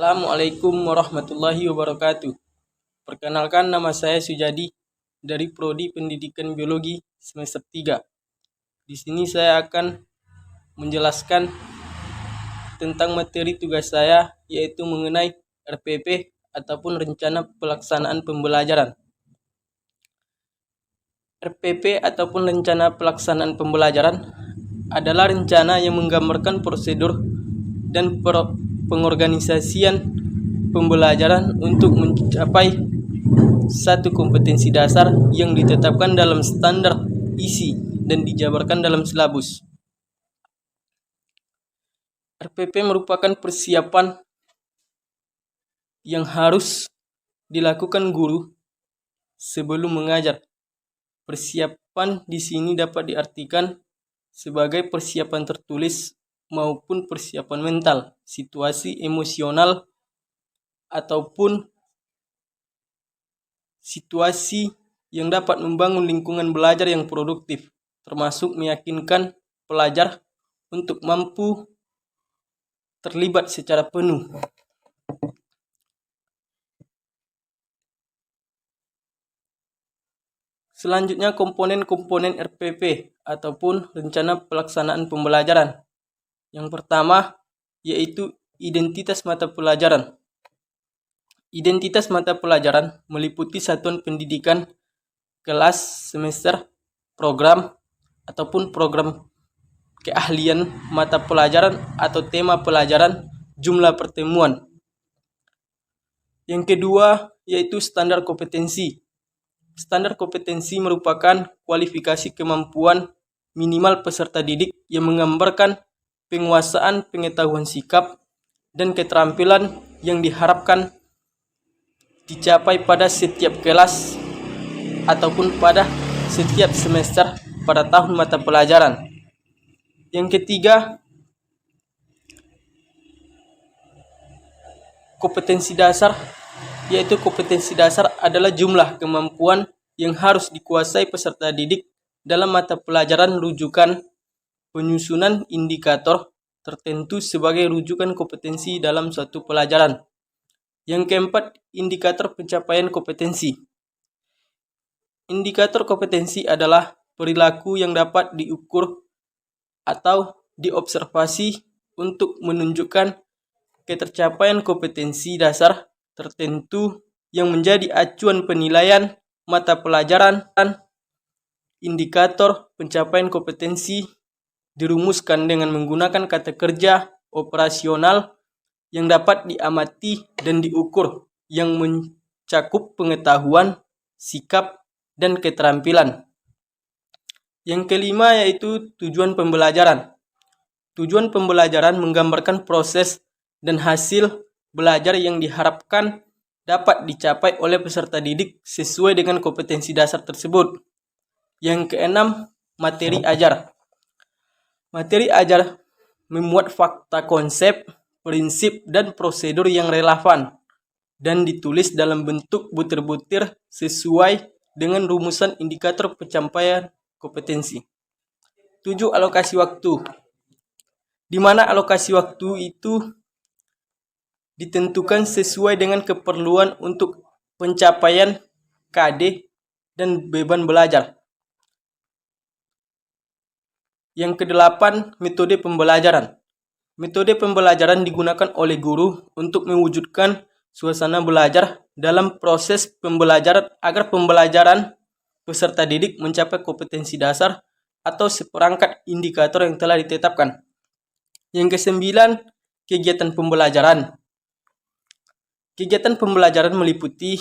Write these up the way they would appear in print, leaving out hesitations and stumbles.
Assalamualaikum warahmatullahi wabarakatuh. Perkenalkan, nama saya Sujadi dari Prodi Pendidikan Biologi semester 3. Di sini saya akan menjelaskan tentang materi tugas saya, yaitu mengenai RPP ataupun Rencana Pelaksanaan Pembelajaran. RPP ataupun Rencana Pelaksanaan Pembelajaran adalah rencana yang menggambarkan prosedur dan pengorganisasian pembelajaran untuk mencapai satu kompetensi dasar yang ditetapkan dalam standar isi dan dijabarkan dalam silabus. RPP merupakan persiapan yang harus dilakukan guru sebelum mengajar. Persiapan di sini dapat diartikan sebagai persiapan tertulis maupun persiapan mental, situasi emosional, ataupun situasi yang dapat membangun lingkungan belajar yang produktif, termasuk meyakinkan pelajar untuk mampu terlibat secara penuh. Selanjutnya, komponen-komponen RPP ataupun Rencana Pelaksanaan Pembelajaran. Yang pertama yaitu identitas mata pelajaran. Identitas mata pelajaran meliputi satuan pendidikan, kelas, semester, program, ataupun program keahlian, mata pelajaran atau tema pelajaran, jumlah pertemuan. Yang kedua yaitu standar kompetensi. Standar kompetensi merupakan kualifikasi kemampuan minimal peserta didik yang menggambarkan penguasaan pengetahuan sikap dan keterampilan yang diharapkan dicapai pada setiap kelas ataupun pada setiap semester pada tahun mata pelajaran. Yang ketiga, kompetensi dasar, yaitu kompetensi dasar adalah jumlah kemampuan yang harus dikuasai peserta didik dalam mata pelajaran rujukan penyusunan indikator tertentu sebagai rujukan kompetensi dalam suatu pelajaran. Yang keempat, indikator pencapaian kompetensi. Indikator kompetensi adalah perilaku yang dapat diukur atau diobservasi untuk menunjukkan ketercapaian kompetensi dasar tertentu yang menjadi acuan penilaian mata pelajaran. Indikator pencapaian kompetensi dirumuskan dengan menggunakan kata kerja operasional yang dapat diamati dan diukur, yang mencakup pengetahuan, sikap, dan keterampilan. Yang kelima yaitu tujuan pembelajaran. Tujuan pembelajaran menggambarkan proses dan hasil belajar yang diharapkan dapat dicapai oleh peserta didik sesuai dengan kompetensi dasar tersebut. Yang keenam, materi ajar. Materi ajar memuat fakta konsep, prinsip, dan prosedur yang relevan dan ditulis dalam bentuk butir-butir sesuai dengan rumusan indikator pencapaian kompetensi. 7. Alokasi waktu. Di mana alokasi waktu itu ditentukan sesuai dengan keperluan untuk pencapaian KD dan beban belajar. Yang kedelapan, metode pembelajaran. Metode pembelajaran digunakan oleh guru untuk mewujudkan suasana belajar dalam proses pembelajaran agar pembelajaran peserta didik mencapai kompetensi dasar atau seperangkat indikator yang telah ditetapkan. Yang kesembilan, kegiatan pembelajaran. Kegiatan pembelajaran meliputi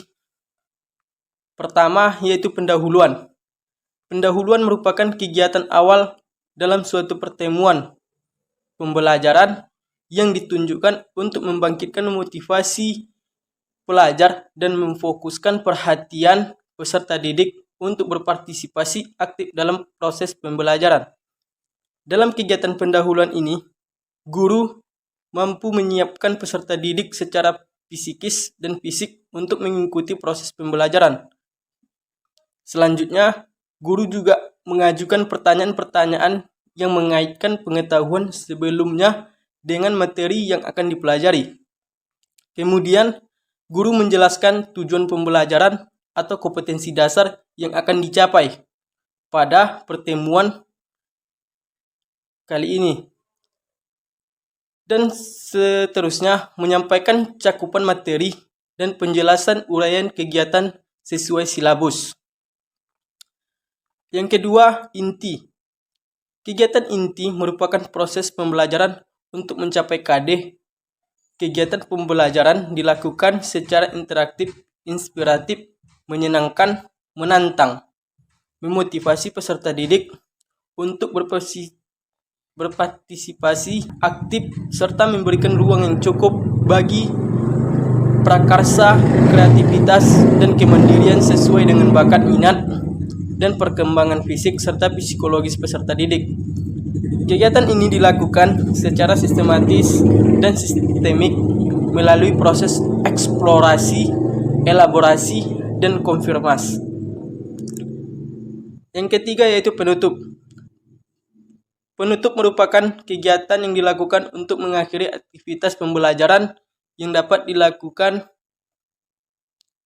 pertama yaitu pendahuluan. Pendahuluan merupakan kegiatan awal dalam suatu pertemuan pembelajaran yang ditunjukkan untuk membangkitkan motivasi pelajar dan memfokuskan perhatian peserta didik untuk berpartisipasi aktif dalam proses pembelajaran. Dalam kegiatan pendahuluan ini, guru mampu menyiapkan peserta didik secara psikis dan fisik untuk mengikuti proses pembelajaran. Selanjutnya, guru juga mengajukan pertanyaan-pertanyaan yang mengaitkan pengetahuan sebelumnya dengan materi yang akan dipelajari. Kemudian, guru menjelaskan tujuan pembelajaran atau kompetensi dasar yang akan dicapai pada pertemuan kali ini. Dan seterusnya menyampaikan cakupan materi dan penjelasan uraian kegiatan sesuai silabus. Yang kedua, inti. Kegiatan inti merupakan proses pembelajaran untuk mencapai KD. Kegiatan pembelajaran dilakukan secara interaktif, inspiratif, menyenangkan, menantang, memotivasi peserta didik untuk berpartisipasi aktif serta memberikan ruang yang cukup bagi prakarsa, kreativitas, dan kemandirian sesuai dengan bakat, minat, dan perkembangan fisik serta psikologis peserta didik. Kegiatan ini dilakukan secara sistematis dan sistemik melalui proses eksplorasi, elaborasi, dan konfirmasi. Yang ketiga yaitu penutup. Penutup merupakan kegiatan yang dilakukan untuk mengakhiri aktivitas pembelajaran yang dapat dilakukan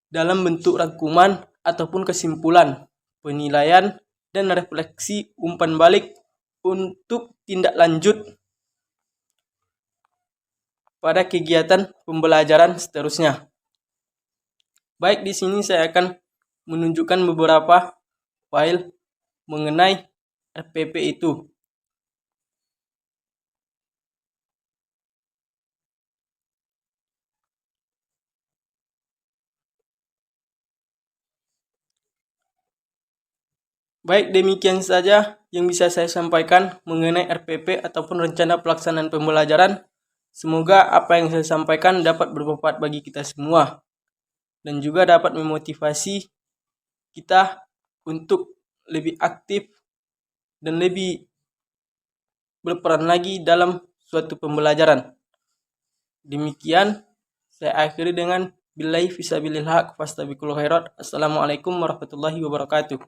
dalam bentuk rangkuman ataupun kesimpulan, penilaian, dan refleksi umpan balik untuk tindak lanjut pada kegiatan pembelajaran seterusnya. Baik, di sini saya akan menunjukkan beberapa file mengenai RPP itu. Baik, demikian saja yang bisa saya sampaikan mengenai RPP ataupun rencana pelaksanaan pembelajaran. Semoga apa yang saya sampaikan dapat bermanfaat bagi kita semua dan juga dapat memotivasi kita untuk lebih aktif dan lebih berperan lagi dalam suatu pembelajaran. Demikian saya akhiri dengan billahi fisabilil haq fastabiqul khairat. Assalamualaikum warahmatullahi wabarakatuh.